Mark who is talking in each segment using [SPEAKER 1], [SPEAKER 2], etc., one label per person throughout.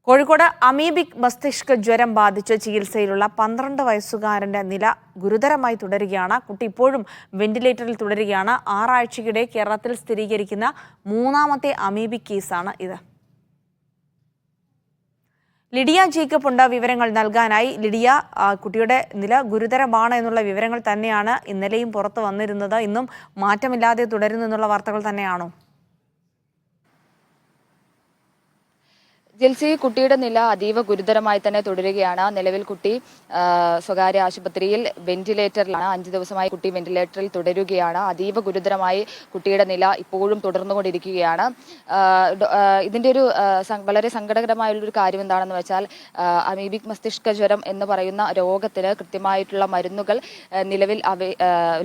[SPEAKER 1] Kozhikode amoebic മസ്തിഷ്ക ജ്വരം ബാധിച്ച് ചികിത്സയിലുള്ള 12 വയസ്സുകാരന്റെ നില ഗുരുതരമായി തുടരുകയാണ്. കുട്ടി ഇപ്പോഴും വെന്റിലേറ്ററിൽ തുടരുകയാണ്. 6 ആഴ്ചയ്ക്കിടെ കേരളത്തിൽ സ്ഥിരീകരിക്കുന്ന മൂന്നാമത്തെ അമീബിക് കേസാണ് ഇത്. ലിഡിയ ജേക്കബ് ഉണ്ട് വിവരങ്ങൾ നൽകാനായി. ലിഡിയ, കുട്ടിയുടെ നില ഗുരുതരമാണ് എന്നുള്ള വിവരങ്ങൾ തന്നെയാണ് ഇന്നലെയും പുറത്തു വന്നിരുന്നത്. ഇന്നും മാറ്റമില്ലാതെ തുടരുന്നു എന്നുള്ള വാർത്തകൾ തന്നെയാണോ?
[SPEAKER 2] ജിൽസി, കുട്ടിയുടെ നില അതീവ ഗുരുതരമായി തന്നെ തുടരുകയാണ്. നിലവിൽ കുട്ടി സ്വകാര്യ ആശുപത്രിയിൽ വെന്റിലേറ്ററിലാണ്. 5 ദിവസമായി കുട്ടി വെന്റിലേറ്ററിൽ തുടരുകയാണ്. അതീവ ഗുരുതരമായി കുട്ടിയുടെ നില ഇപ്പോഴും തുടർന്നുകൊണ്ടിരിക്കുകയാണ്. ഇതിന്റെ ഒരു വളരെ സങ്കടകരമായുള്ളൊരു കാര്യം എന്താണെന്ന് വെച്ചാൽ, അമീബിക് മസ്തിഷ്ക ജ്വരം എന്ന് പറയുന്ന രോഗത്തിന് കൃത്യമായിട്ടുള്ള മരുന്നുകൾ നിലവിൽ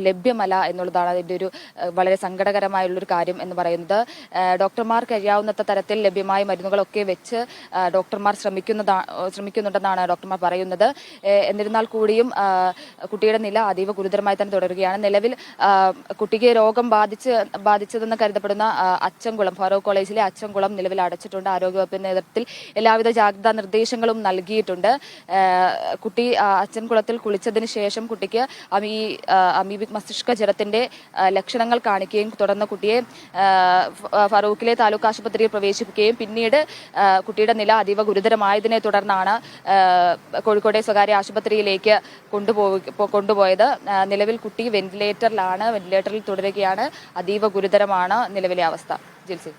[SPEAKER 2] ലഭ്യമല്ല എന്നുള്ളതാണ് അതിന്റെ ഒരു വളരെ സങ്കടകരമായുള്ളൊരു കാര്യം എന്ന് പറയുന്നത്. ഡോക്ടർമാർക്ക് കഴിയാവുന്ന തരത്തിൽ ലഭ്യമായ മരുന്നുകളൊക്കെ വെച്ച് ഡോക്ടർമാർ ശ്രമിക്കുന്നുണ്ടെന്നാണ് ഡോക്ടർമാർ പറയുന്നത്. എന്നിരുന്നാൽ കൂടിയും കുട്ടിയുടെ നില അതീവ ഗുരുതരമായി തന്നെ തുടരുകയാണ്. നിലവിൽ കുട്ടിക്ക് രോഗം ബാധിച്ചതെന്ന് കരുതപ്പെടുന്ന അച്ചൻകുളം ഫാറൂഖ് കോളേജിലെ അച്ചൻകുളം നിലവിൽ അടച്ചിട്ടുണ്ട്. ആരോഗ്യവകുപ്പിന്റെ നേതൃത്വത്തിൽ എല്ലാവിധ ജാഗ്രതാ നിർദ്ദേശങ്ങളും നൽകിയിട്ടുണ്ട്. കുട്ടി അച്ചൻകുളത്തിൽ കുളിച്ചതിന് ശേഷം കുട്ടിക്ക് അമീബിക് മസ്തിഷ്ക ജ്വരത്തിന്റെ ലക്ഷണങ്ങൾ കാണിക്കുകയും തുടർന്ന് കുട്ടിയെ ഫറൂഖിലെ താലൂക്ക് ആശുപത്രിയിൽ പ്രവേശിപ്പിക്കുകയും പിന്നീട് കുട്ടിയുടെ നില അതീവ ഗുരുതരമായതിനെ തുടർന്നാണ് കോഴിക്കോട്ടെ സ്വകാര്യ ആശുപത്രിയിലേക്ക് കൊണ്ടുപോയത്. നിലവിൽ കുട്ടി വെന്റിലേറ്ററിൽ തുടരുകയാണ്. അതീവ ഗുരുതരമാണ് നിലവിലെ അവസ്ഥ. ജിൽസി.